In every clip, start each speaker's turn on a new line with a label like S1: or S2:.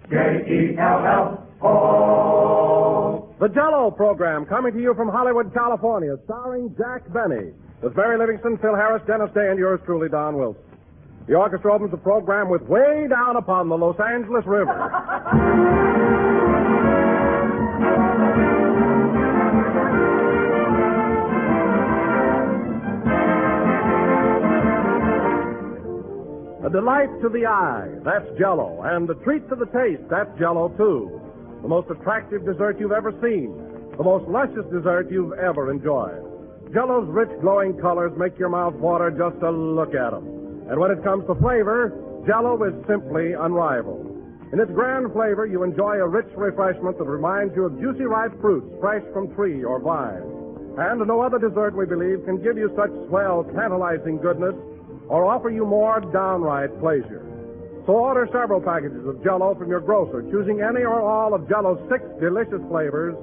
S1: Jell-O.
S2: The Jell-O program coming to you from Hollywood, California, starring Jack Benny, with Barry Livingston, Phil Harris, Dennis Day, and yours truly, Don Wilson. The orchestra opens the program with Way Down Upon the Los Angeles River. A delight to the eye, that's Jell-O, and a treat to the taste, that's Jell-O, too. The most attractive dessert you've ever seen, the most luscious dessert you've ever enjoyed. Jell-O's rich, glowing colors make your mouth water just to look at them. And when it comes to flavor, Jell-O is simply unrivaled. In its grand flavor, you enjoy a rich refreshment that reminds you of juicy, ripe fruits fresh from tree or vine. And no other dessert, we believe, can give you such swell, tantalizing goodness or offer you more downright pleasure. So order several packages of Jell-O from your grocer, choosing any or all of Jell-O's 6 delicious flavors: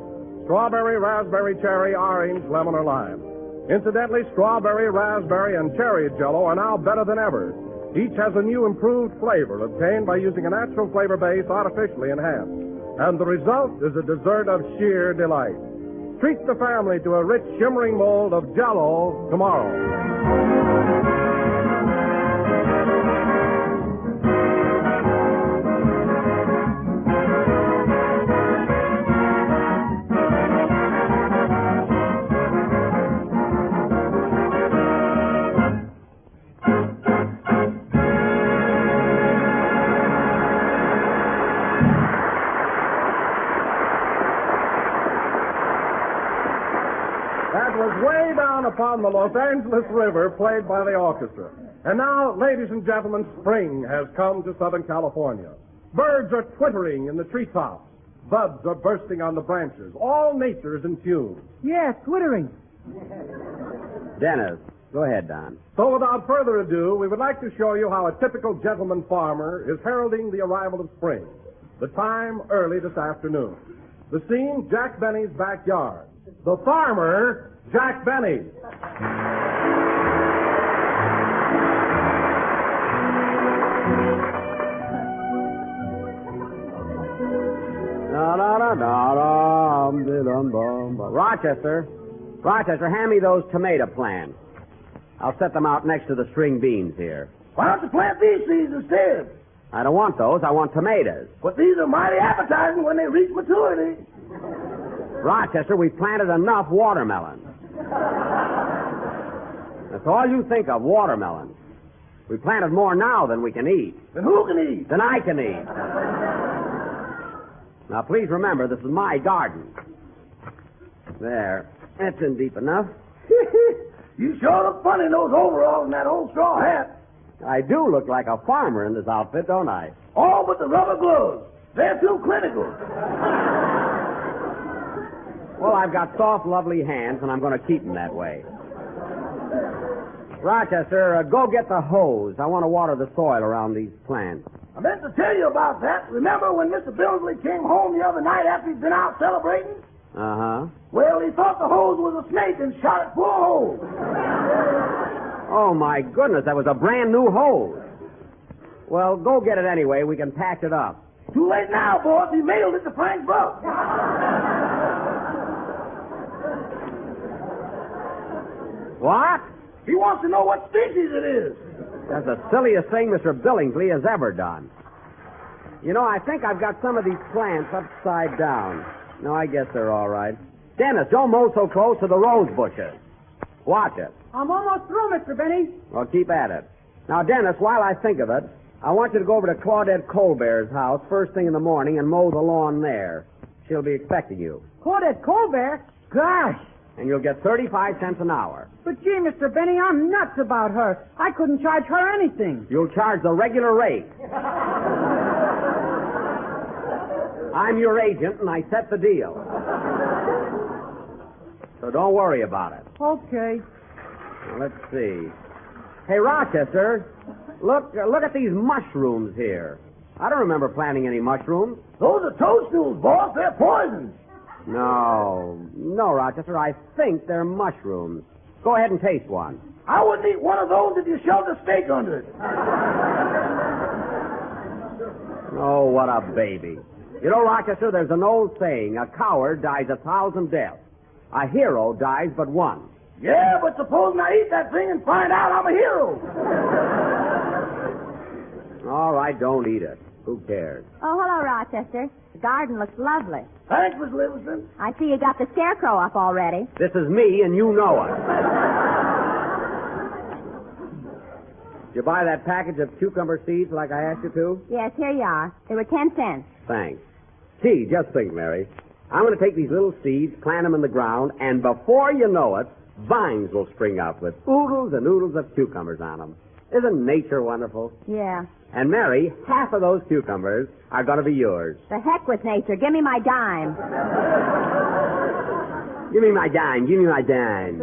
S2: strawberry, raspberry, cherry, orange, lemon, or lime. Incidentally, strawberry, raspberry, and cherry Jell-O are now better than ever. Each has a new improved flavor obtained by using a natural flavor base artificially enhanced. And the result is a dessert of sheer delight. Treat the family to a rich, shimmering mold of Jell-O tomorrow. Way Down Upon the Los Angeles River, played by the orchestra. And now, ladies and gentlemen, spring has come to Southern California. Birds are twittering in the treetops. Buds are bursting on the branches. All nature is in tune.
S3: Yeah, twittering.
S4: Dennis, go ahead, Don.
S2: So without further ado, we would like to show you how a typical gentleman farmer is heralding the arrival of spring. The time, early this afternoon. The scene, Jack Benny's backyard. The farmer, Jack Benny.
S4: Rochester, hand me those tomato plants. I'll set them out next to the string beans here.
S1: Why don't you plant these seeds instead?
S4: I don't want those. I want tomatoes.
S1: But these are mighty appetizing when they reach maturity.
S4: Rochester, we planted enough watermelons. That's all you think of, watermelons. We planted more now than we can eat.
S1: Then who can eat?
S4: Than I can eat. Now, please remember, this is my garden. There. That's in deep enough.
S1: You sure look funny in those overalls and that old straw hat.
S4: I do look like a farmer in this outfit, don't I?
S1: All but the rubber gloves. They're too clinical.
S4: Well, I've got soft, lovely hands, and I'm going to keep them that way. Rochester, go get the hose. I want to water the soil around these plants.
S1: I meant to tell you about that. Remember when Mr. Billsley came home the other night after he'd been out celebrating?
S4: Uh-huh.
S1: Well, he thought the hose was a snake and shot it full of holes.
S4: Oh, my goodness, that was a brand new hose. Well, go get it anyway. We can patch it up.
S1: Too late now, boss. He mailed it to Frank Buck.
S4: What?
S1: He wants to know what species it is.
S4: That's the silliest thing Mr. Billingsley has ever done. You know, I think I've got some of these plants upside down. No, I guess they're all right. Dennis, don't mow so close to the rose bushes. Watch it.
S3: I'm almost through, Mr. Benny.
S4: Well, keep at it. Now, Dennis, while I think of it, I want you to go over to Claudette Colbert's house first thing in the morning and mow the lawn there. She'll be expecting you.
S3: Claudette Colbert? Gosh.
S4: And you'll get 35 cents an hour.
S3: But, gee, Mr. Benny, I'm nuts about her. I couldn't charge her anything.
S4: You'll charge the regular rate. I'm your agent, and I set the deal. So don't worry about it.
S3: Okay.
S4: Now, let's see. Hey, Rochester, look at these mushrooms here. I don't remember planting any mushrooms.
S1: Those are toadstools, boss. They're poisons.
S4: No, Rochester, I think they're mushrooms. Go ahead and taste one.
S1: I wouldn't eat one of those if you shoved a steak under it.
S4: Oh, what a baby. You know, Rochester, there's an old saying, a coward dies 1,000 deaths. A hero dies but one.
S1: Yeah, but supposing I eat that thing and find out I'm a hero.
S4: All right, don't eat it. Who cares?
S5: Oh, hello, Rochester. The garden looks lovely.
S1: Thanks, Miss Livingston.
S5: I see you got the scarecrow up already.
S4: This is me, and you know it. Did you buy that package of cucumber seeds like I asked you to?
S5: Yes, here you are. They were 10 cents.
S4: Thanks. Gee, just think, Mary. I'm going to take these little seeds, plant them in the ground, and before you know it, vines will spring up with oodles and oodles of cucumbers on them. Isn't nature wonderful?
S5: Yeah.
S4: And, Mary, half of those cucumbers are going to be yours.
S5: The heck with nature. Give me my dime.
S4: Give me my dime. Give me my dime.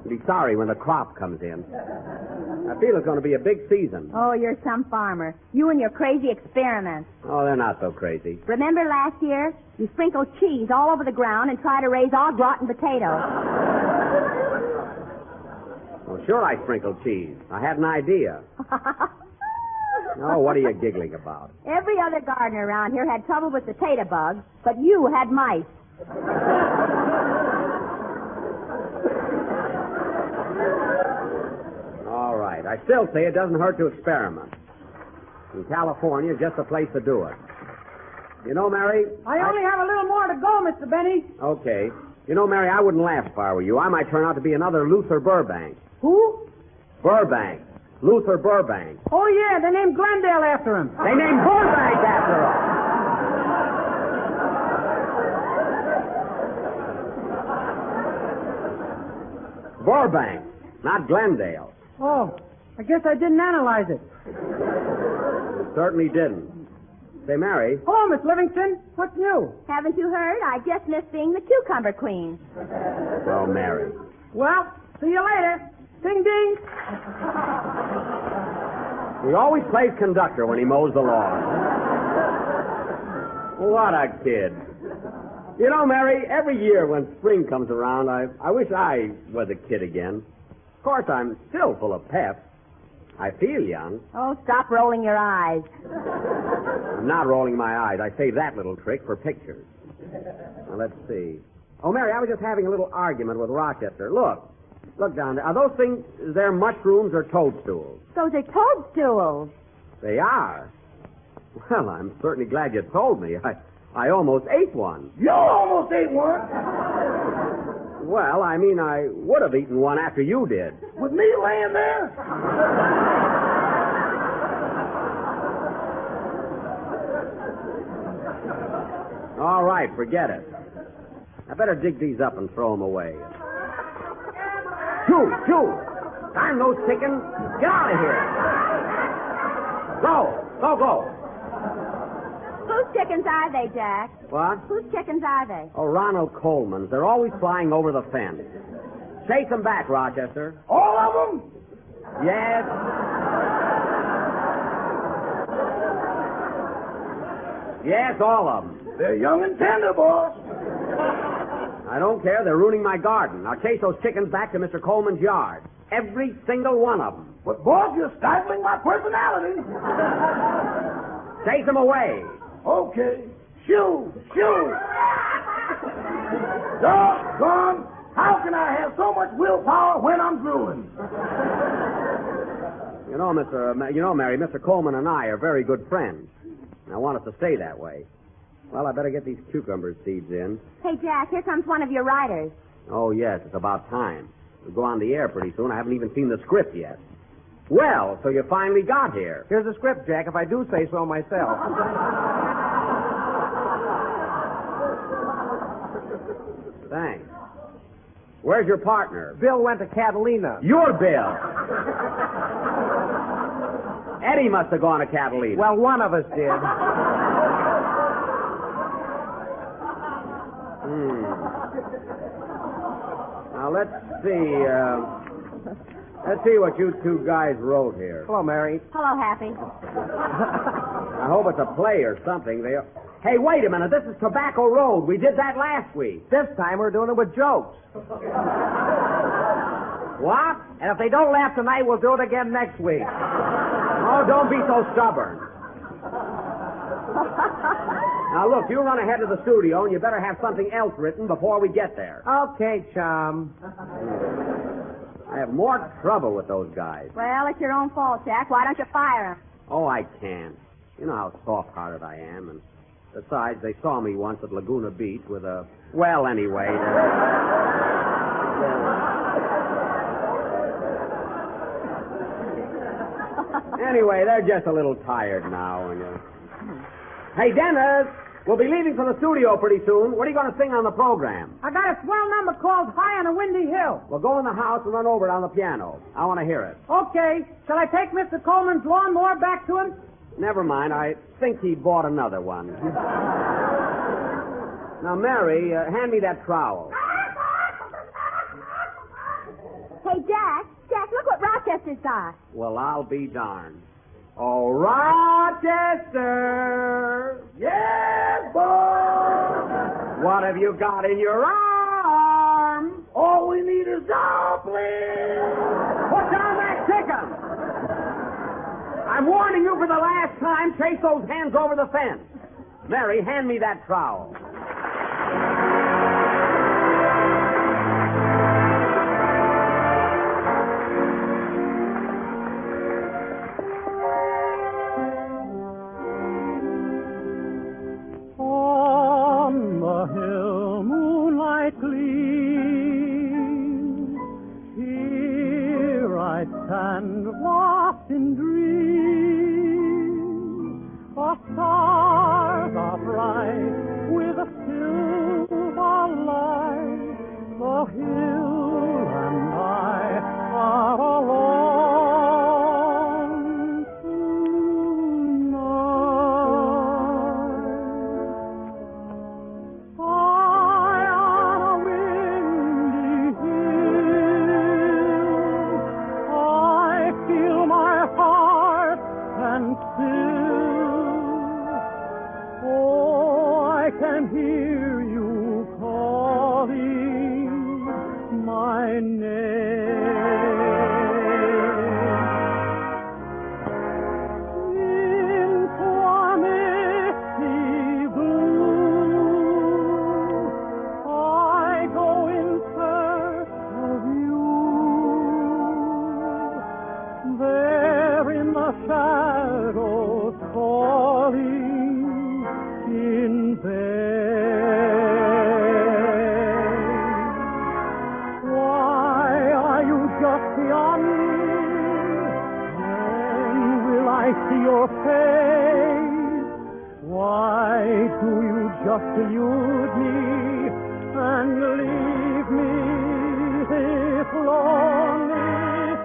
S4: You'll be sorry when the crop comes in. I feel it's going to be a big season.
S5: Oh, you're some farmer. You and your crazy experiments.
S4: Oh, they're not so crazy.
S5: Remember last year? You sprinkled cheese all over the ground and tried to raise all rotten potatoes.
S4: Well, sure I sprinkled cheese. I had an idea. Oh, what are you giggling about?
S5: Every other gardener around here had trouble with potato bugs, but you had mice.
S4: All right. I still say it doesn't hurt to experiment. In California, just the place to do it. You know, Mary...
S3: I only have a little more to go, Mr. Benny.
S4: Okay. You know, Mary, I wouldn't laugh if I were you. I might turn out to be another Luther Burbank.
S3: Who?
S4: Burbank. Luther Burbank.
S3: Oh, yeah, they named Glendale after him.
S4: They named Burbank after him. Burbank, not Glendale.
S3: Oh, I guess I didn't analyze it.
S4: You certainly didn't. Say, Mary.
S3: Hello, Miss Livingston. What's new?
S5: Haven't you heard? I just missed being the cucumber queen.
S4: Oh, Mary.
S3: Well, see you later. Ding, ding.
S4: He always plays conductor when he mows the lawn. What a kid. You know, Mary, every year when spring comes around, I wish I was a kid again. Of course, I'm still full of pep. I feel young.
S5: Oh, stop rolling your eyes.
S4: I'm not rolling my eyes. I say that little trick for pictures. Now, let's see. Oh, Mary, I was just having a little argument with Rochester. Look down there. Are those things, they're mushrooms or toadstools?
S5: Those are toadstools.
S4: They are? Well, I'm certainly glad you told me. I almost ate one.
S1: You almost ate one.
S4: Well, I mean, I would have eaten one after you did.
S1: With me laying there?
S4: All right, forget it. I better dig these up and throw them away. Shoo! Darn those chickens. Get out of here. Go.
S5: Whose chickens are they, Jack?
S4: What?
S5: Whose chickens are they?
S4: Oh, Ronald Coleman's. They're always flying over the fence. Chase them back, Rochester.
S1: All of them?
S4: Yes. Yes, all of them.
S1: They're young and tender, boss.
S4: I don't care. They're ruining my garden. I'll chase those chickens back to Mr. Coleman's yard. Every single one of them.
S1: But, boss, you're stifling my personality.
S4: Chase them away.
S1: Okay. Shoo! Doggone! How can I have so much willpower when I'm drooling?
S4: You know, Mary, Mr. Coleman and I are very good friends. And I want us to stay that way. Well, I better get these cucumber seeds in.
S5: Hey, Jack, here comes one of your writers.
S4: Oh, yes, it's about time. We'll go on the air pretty soon. I haven't even seen the script yet. Well, so you finally got here.
S3: Here's the script, Jack, if I do say so myself.
S4: Thanks. Where's your partner?
S3: Bill went to Catalina.
S4: Your Bill. Eddie must have gone to Catalina.
S3: Well, one of us did.
S4: Now, let's see. Let's see what you two guys wrote here.
S3: Hello, Mary.
S5: Hello, Happy.
S4: I hope it's a play or something. Hey, wait a minute. This is Tobacco Road. We did that last week.
S3: This time we're doing it with jokes.
S4: What?
S3: And if they don't laugh tonight, we'll do it again next week.
S4: Oh, don't be so stubborn. Now, look, you run ahead to the studio, and you better have something else written before we get there.
S3: Okay, chum.
S4: I have more trouble with those guys.
S5: Well, it's your own fault, Jack. Why don't you fire him?
S4: Oh, I can't. You know how soft-hearted I am, and besides, they saw me once at Laguna Beach with a... Well, anyway... Anyway, they're just a little tired now. And, Hey, Dennis, we'll be leaving for the studio pretty soon. What are you going to sing on the program?
S3: I got a swell number called High on a Windy Hill.
S4: Well, go in the house and run over it on the piano. I want to hear it.
S3: Okay. Shall I take Mr. Coleman's lawnmower back to him?
S4: Never mind. I think he bought another one. Now, Mary, hand me that trowel.
S5: Hey, Jack, look what Rochester's got.
S4: Well, I'll be darned. Oh, Rochester!
S1: Yes, boy!
S4: What have you got in your arm?
S1: All we need is dumplings!
S4: Put down that chicken! I'm warning you for the last time, chase those hens over the fence. Mary, hand me that trowel.
S3: And lost in dreams, the stars are bright with a silver light. The hill and I are alone tonight. High on a windy hill, I feel my heart and still. Oh, I can hear you calling my name. Into a misty blue, I go in search of you. There in the shadows calling in vain. Why are you just beyond me? When will I see your face? Why do you just elude me and leave me this lonely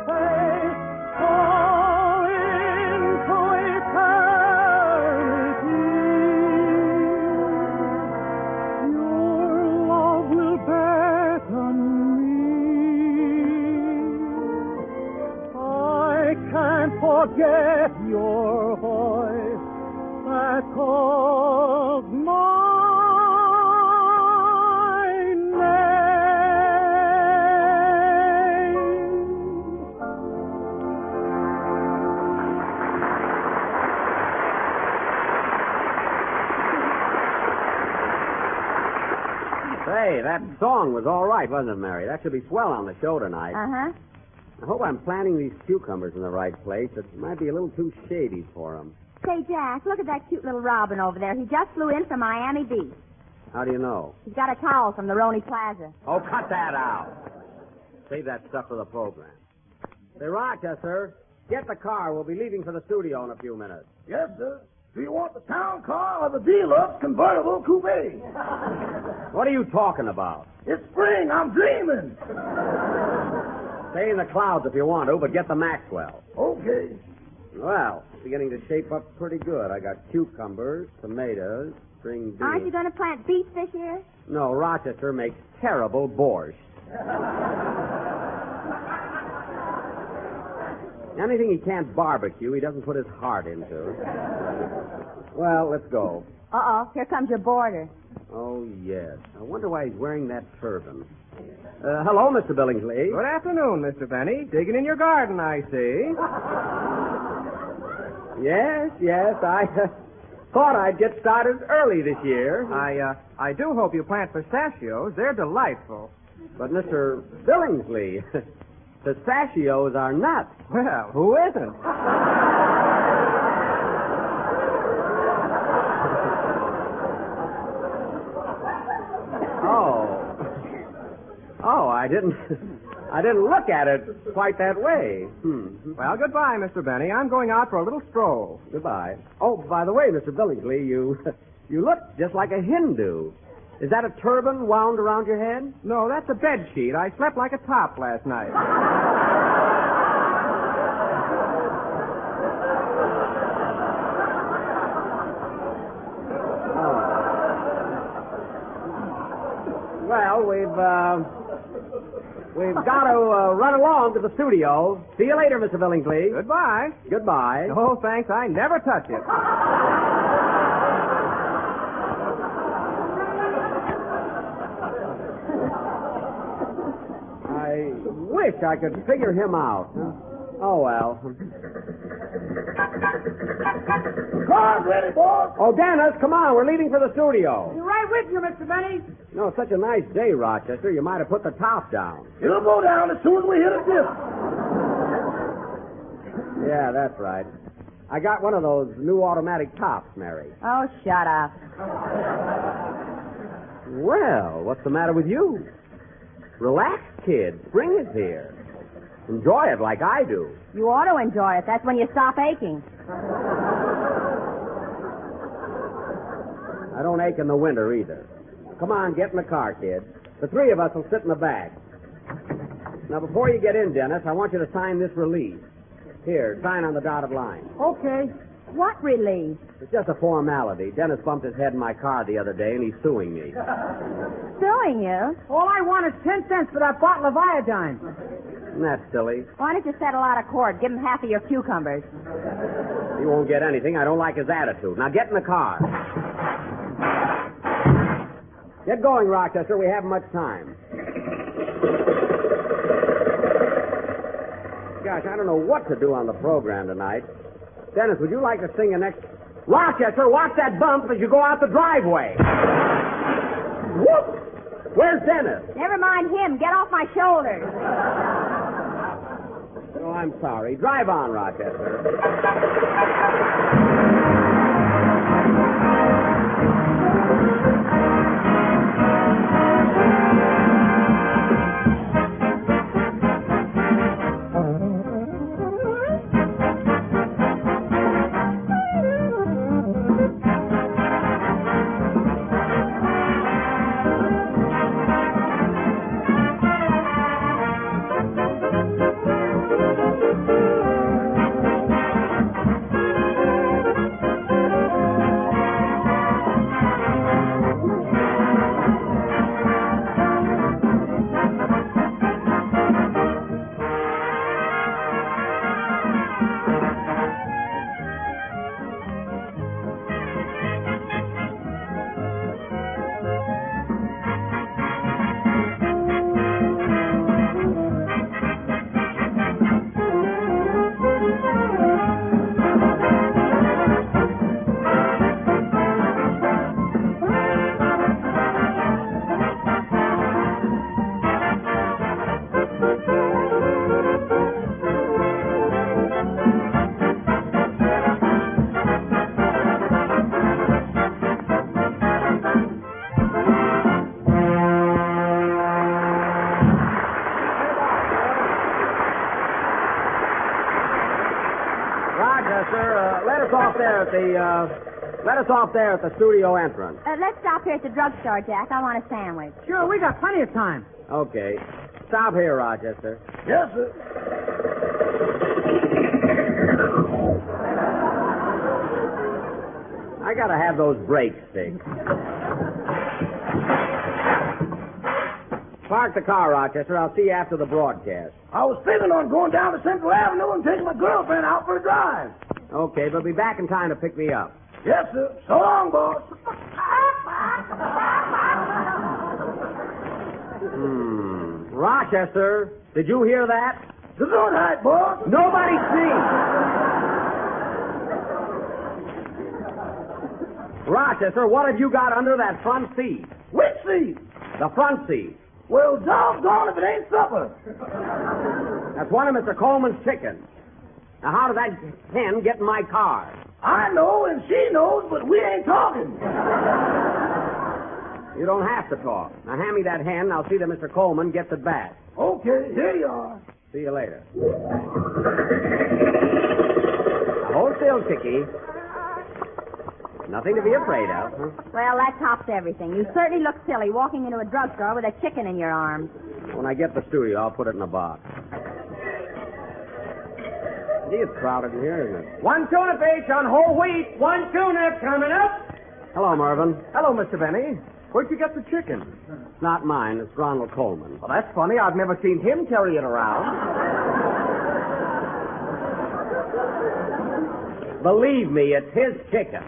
S3: face? Oh, into eternity, your love will beckon me. I can't forget your voice that calls my
S4: Say, that song was all right, wasn't it, Mary? That should be swell on the show tonight.
S5: Uh-huh.
S4: I hope I'm planting these cucumbers in the right place. It might be a little too shady for them.
S5: Say, Jack, look at that cute little robin over there. He just flew in from Miami Beach.
S4: How do you know?
S5: He's got a towel from the Roney Plaza.
S4: Oh, cut that out. Save that stuff for the program. Say, Rochester, get the car. We'll be leaving for the studio in a few minutes.
S1: Yes, sir. Do you want the town car or the deluxe convertible coupe?
S4: What are you talking about?
S1: It's spring. I'm dreaming.
S4: Stay in the clouds if you want to, but get the Maxwell.
S1: Okay.
S4: Well, it's beginning to shape up pretty good. I got cucumbers, tomatoes, string beans.
S5: Aren't you going to plant beets this year?
S4: No, Rochester makes terrible borscht. Anything he can't barbecue, he doesn't put his heart into. Well, let's go.
S5: Uh-oh, here comes your boarder.
S4: Oh, yes. I wonder why he's wearing that turban. Hello, Mr. Billingsley.
S6: Good afternoon, Mr. Benny. Digging in your garden, I see.
S4: Yes, Thought I'd get started early this year.
S6: I do hope you plant pistachios. They're delightful.
S4: But, Mr. Billingsley, pistachios are nuts.
S6: Well, who isn't?
S4: Oh, I didn't look at it quite that way.
S6: Well, goodbye, Mr. Benny. I'm going out for a little stroll.
S4: Goodbye. Oh, by the way, Mr. Billingsley, you look just like a Hindu. Is that a turban wound around your head?
S6: No, that's a bed sheet. I slept like a top last night.
S4: Well, we've got to run along to the studio. See you later, Mr. Billingsley.
S6: Goodbye.
S4: Goodbye.
S6: Oh, thanks. I never touch it.
S4: I wish I could figure him out. Oh, well.
S1: Car's ready, boss.
S4: Oh, Dennis, come on. We're leaving for the studio.
S3: You're right with you, Mr. Benny.
S4: No, it's such a nice day, Rochester. You might have put the top down.
S1: It'll go down as soon as we hit a dip.
S4: Yeah, that's right. I got one of those new automatic tops, Mary.
S5: Oh, shut up.
S4: Well, what's the matter with you? Relax, kid. Spring is here. Enjoy it like I do.
S5: You ought to enjoy it. That's when you stop aching.
S4: I don't ache in the winter either. Come on, get in the car, kid. The three of us will sit in the back. Now, before you get in, Dennis, I want you to sign this release. Here, sign on the dotted line.
S3: Okay.
S5: What release?
S4: It's just a formality. Dennis bumped his head in my car the other day, and he's suing me.
S5: Suing you?
S3: All I want is 10 cents for that bottle of iodine.
S4: Isn't that silly?
S5: Why don't you settle out of court? Give him half of your cucumbers.
S4: He won't get anything. I don't like his attitude. Now, get in the car. Get going, Rochester. We haven't much time. Gosh, I don't know what to do on the program tonight. Dennis, would you like to sing the next... Rochester, watch that bump as you go out the driveway. Whoop! Where's Dennis?
S5: Never mind him. Get off my shoulders.
S4: Oh, I'm sorry. Drive on, Rochester. Let us off there at the studio entrance.
S5: Let's stop here at the drugstore, Jack. I want a sandwich.
S3: Sure, we got plenty of time.
S4: Okay. Stop here, Rochester.
S1: Yes, sir.
S4: I gotta have those brakes fixed. Park the car, Rochester. I'll see you after the broadcast.
S1: I was thinking on going down to Central Avenue and taking my girlfriend out for a drive.
S4: Okay, but be back in time to pick me up.
S1: Yes, sir. So long, boss.
S4: Rochester, did you hear that?
S1: The good night, boss.
S4: Nobody sings. Rochester, what have you got under that front seat?
S1: Which seat?
S4: The front seat.
S1: Well, doggone if it ain't supper.
S4: That's one of Mr. Coleman's chickens. Now, how did that hen get in my car?
S1: I know and she knows, but we ain't talking.
S4: You don't have to talk. Now, hand me that hen, and I'll see that Mr. Coleman gets it back.
S1: Okay, here you are.
S4: See you later. Now, hold still, Chickie. Nothing to be afraid of. Huh?
S5: Well, that tops everything. You certainly look silly walking into a drugstore with a chicken in your arms.
S4: When I get to the studio, I'll put it in a box. Gee, it's crowded in here, isn't it?
S6: One tuna fish on whole wheat. One tuna coming up.
S4: Hello, Mervyn.
S6: Hello, Mr. Benny. Where'd you get the chicken?
S4: It's not mine. It's Ronald Coleman.
S6: Well, that's funny. I've never seen him carry it around.
S4: Believe me, it's his chicken.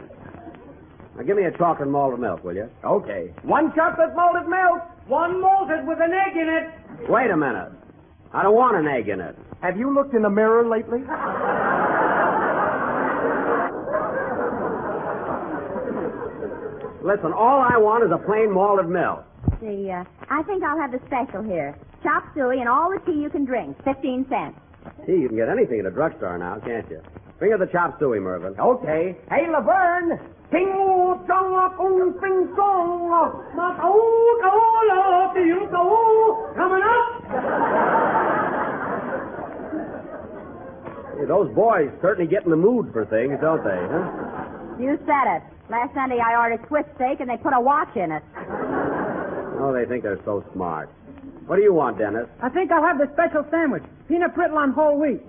S4: Now, give me a chocolate malted milk, will you?
S6: Okay. One chocolate malted milk. One malted with an egg in it.
S4: Wait a minute. I don't want an egg in it.
S6: Have you looked in the mirror lately?
S4: Listen, all I want is a plain malted milk.
S5: See, I think I'll have the special here. Chop suey and all the tea you can drink. 15 cents.
S4: Gee, you can get anything at a drugstore now, can't you? Bring her the chop suey, Mervyn.
S6: Okay. Hey, Laverne. Ting song sing song. Coming up.
S4: Hey, those boys certainly get in the mood for things, don't they, huh?
S5: You said it. Last Sunday I ordered Swiss steak and they put a watch in it.
S4: Oh, they think they're so smart. What do you want, Dennis?
S3: I think I'll have the special sandwich. Peanut brittle on whole wheat.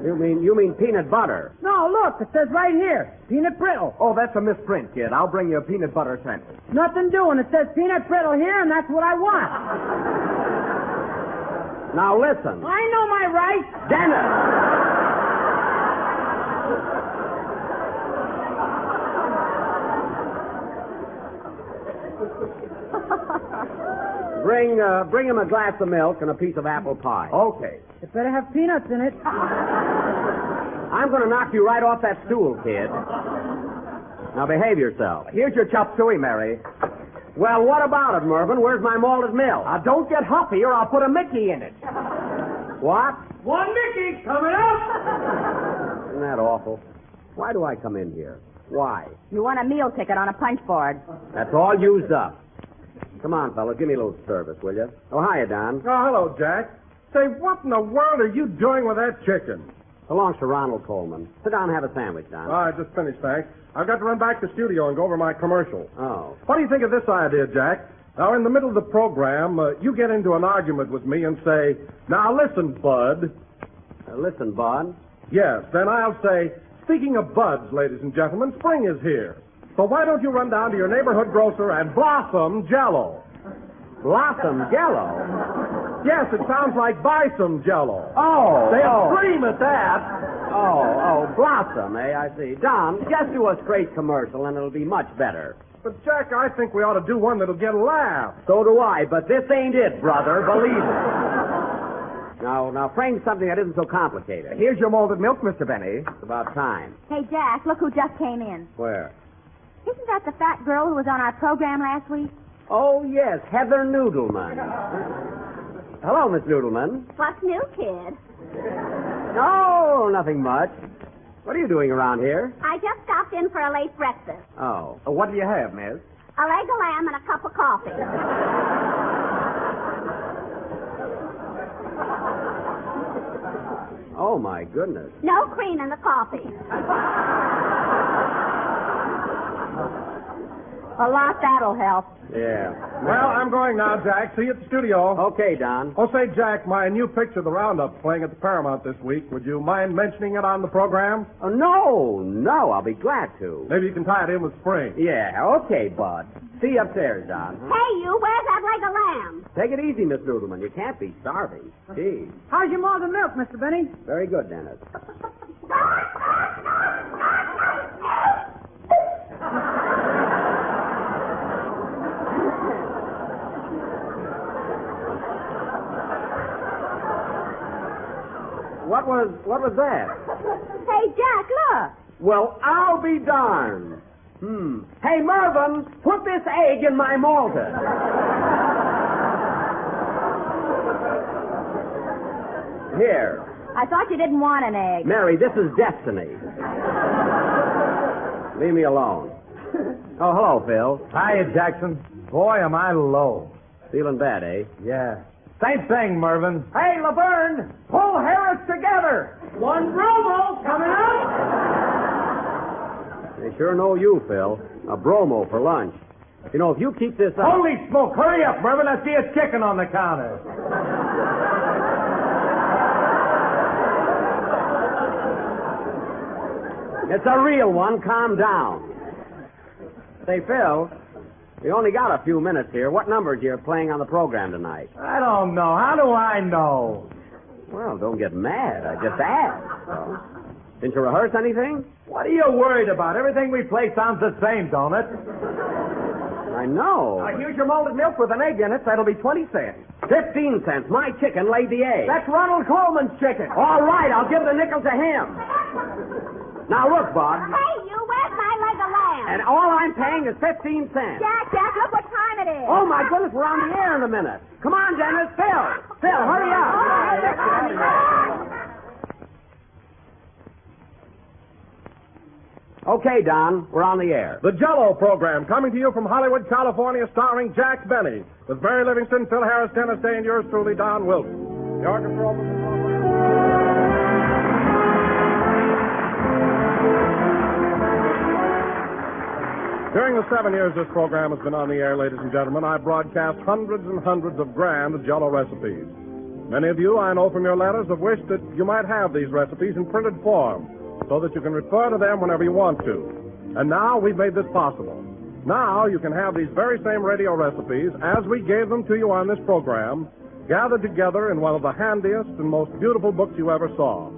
S4: You mean peanut butter?
S3: No, look, it says right here, peanut brittle.
S6: Oh, that's a misprint, kid. I'll bring you a peanut butter sandwich.
S3: Nothing doing. It says peanut brittle here, and that's what I want.
S4: Now listen.
S3: I know my rights.
S4: Dennis! Bring him a glass of milk and a piece of apple pie.
S6: Okay.
S3: It better have peanuts in it.
S4: I'm going to knock you right off that stool, kid. Now behave yourself.
S6: Here's your chop suey, Mary.
S4: Well, what about it, Mervyn? Where's my malted milk?
S6: Now, don't get huffy or I'll put a Mickey in it.
S4: What?
S6: One Mickey coming up.
S4: Isn't that awful? Why do I come in here? Why?
S5: You want a meal ticket on a punch board.
S4: That's all used up. Come on, fellas, give me a little service, will you? Oh, hiya, Don.
S2: Oh, hello, Jack. Say, what in the world are you doing with that chicken?
S4: Belongs to Ronald Coleman. Sit down and have a sandwich, Don.
S2: I just finished, thanks. I've got to run back to the studio and go over my commercial.
S4: Oh.
S2: What do you think of this idea, Jack? Now, in the middle of the program, you get into an argument with me and say, now listen, Bud.
S4: Listen, Bud.
S2: Yes, then I'll say, speaking of buds, ladies and gentlemen, spring is here. So why don't you run down to your neighborhood grocer and blossom Jell-O?
S4: Blossom Jell-O?
S2: Yes, it sounds like buy some Jell-O.
S4: Oh.
S2: They'll scream at that.
S4: Oh, Blossom, I see. Don, just do a straight commercial and it'll be much better.
S2: But, Jack, I think we ought to do one that'll get a laugh.
S4: So do I, but this ain't it, brother. Believe it. Now, frame something that isn't so complicated.
S6: Here's your malted milk, Mr. Benny.
S4: It's about time.
S5: Hey, Jack, look who just came in.
S4: Where?
S5: Isn't that the fat girl who was on our program last week?
S4: Oh, yes, Heather Noodleman. Hello, Miss Noodleman.
S5: What's new, kid?
S4: Oh, nothing much. What are you doing around here?
S5: I just stopped in for a late breakfast.
S4: Oh.
S6: What do you have, miss?
S5: A leg of lamb and a cup of coffee.
S4: Oh, my goodness.
S5: No cream in the coffee. A lot that'll help.
S4: Yeah.
S2: Well, I'm going now, Jack. See you at the studio.
S4: Okay, Don.
S2: Oh, say, Jack, my new picture, The Roundup, playing at the Paramount this week. Would you mind mentioning it on the program?
S4: Oh, no, I'll be glad to.
S2: Maybe you can tie it in with spring.
S4: Yeah, okay, Bud. See you upstairs, Don.
S5: Hey, you, where's that leg of lamb?
S4: Take it easy, Miss Noodleman. You can't be starving. Gee.
S3: How's your malted milk, Mr. Benny?
S4: Very good, Dennis. What was that?
S5: Hey, Jack, look.
S4: Well, I'll be darned. Hey, Mervyn, put this egg in my malted. Here.
S5: I thought you didn't want an egg.
S4: Mary, this is destiny. Leave me alone. Oh, hello, Phil.
S7: Hiya, Jackson. Boy, am I low.
S4: Feeling bad, eh?
S7: Yeah. Same thing, Mervyn.
S6: Hey, Laverne, pull Harris together. One bromo coming up.
S4: They sure know you, Phil. A bromo for lunch. You know, if you keep this up...
S7: Holy smoke, hurry up, Mervyn. I see a chicken on the counter.
S4: It's a real one. Calm down. Say, Phil, we only got a few minutes here. What numbers are you playing on the program tonight?
S7: I don't know. How do I know?
S4: Well, don't get mad. I just asked. So. Didn't you rehearse anything?
S7: What are you worried about? Everything we play sounds the same, don't it?
S4: I know.
S6: Here's your malted milk with an egg in it. That'll be 20 cents.
S4: 15 cents. My chicken laid the egg.
S6: That's Ronald Coleman's chicken.
S4: All right, I'll give the nickel to him. Now, look, Bob.
S5: Hey, you, where's my leg of lamb?
S4: And all I'm paying is 15 cents.
S5: Jack, look what time it is.
S4: Oh, my goodness, we're on the air in a minute. Come on, Dennis. Phil, hurry up. Okay, Don, we're on the air.
S2: The Jell-O program, coming to you from Hollywood, California, starring Jack Benny, with Barry Livingston, Phil Harris, Dennis Day, and yours truly, Don Wilson. The orchestra opens the During the 7 years this program has been on the air, ladies and gentlemen, I've broadcast hundreds and hundreds of grand Jell-O recipes. Many of you, I know from your letters, have wished that you might have these recipes in printed form so that you can refer to them whenever you want to. And now we've made this possible. Now you can have these very same radio recipes, as we gave them to you on this program, gathered together in one of the handiest and most beautiful books you ever saw.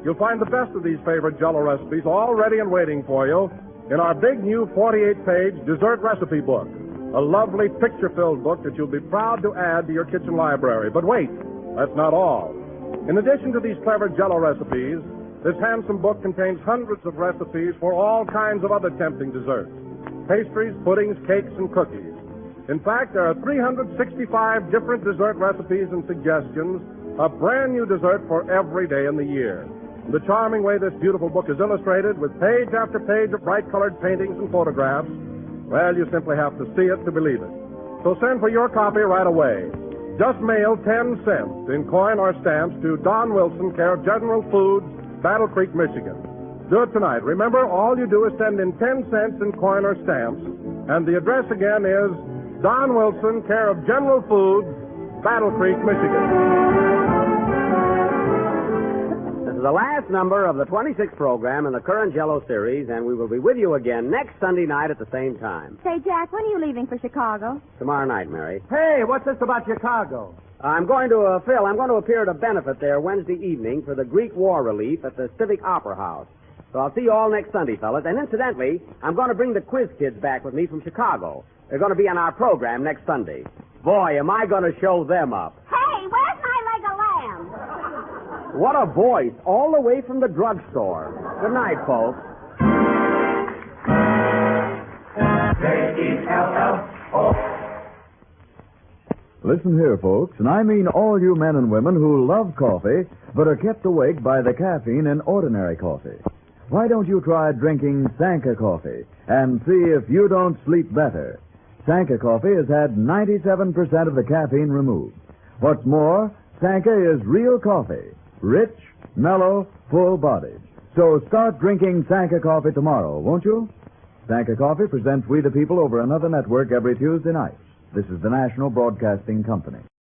S2: You'll find the best of these favorite Jell-O recipes all ready and waiting for you in our big new 48-page dessert recipe book, a lovely picture-filled book that you'll be proud to add to your kitchen library. But wait, that's not all. In addition to these clever Jell-O recipes, this handsome book contains hundreds of recipes for all kinds of other tempting desserts, pastries, puddings, cakes, and cookies. In fact, there are 365 different dessert recipes and suggestions, a brand new dessert for every day in the year. The charming way this beautiful book is illustrated with page after page of bright-colored paintings and photographs, well, you simply have to see it to believe it. So send for your copy right away. Just mail 10 cents in coin or stamps to Don Wilson, care of General Foods, Battle Creek, Michigan. Do it tonight. Remember, all you do is send in 10 cents in coin or stamps, and the address again is Don Wilson, care of General Foods, Battle Creek, Michigan.
S4: This is the last number of the 26th program in the current Jell-O series, and we will be with you again next Sunday night at the same time.
S5: Say, Jack, when are you leaving for Chicago?
S4: Tomorrow night, Mary.
S7: Hey, what's this about Chicago?
S4: I'm going to appear at a benefit there Wednesday evening for the Greek War Relief at the Civic Opera House. So I'll see you all next Sunday, fellas. And incidentally, I'm going to bring the quiz kids back with me from Chicago. They're going to be on our program next Sunday. Boy, am I going to show them up.
S5: Hey, where's my leg of lamb?
S4: What a voice, all the way from the drugstore. Good night, folks.
S6: Jell-O.
S8: Listen here, folks, and I mean all you men and women who love coffee but are kept awake by the caffeine in ordinary coffee. Why don't you try drinking Sanka coffee and see if you don't sleep better? Sanka coffee has had 97% of the caffeine removed. What's more, Sanka is real coffee, rich, mellow, full-bodied. So start drinking Sanka coffee tomorrow, won't you? Sanka Coffee presents We the People over another network every Tuesday night. This is the National Broadcasting Company.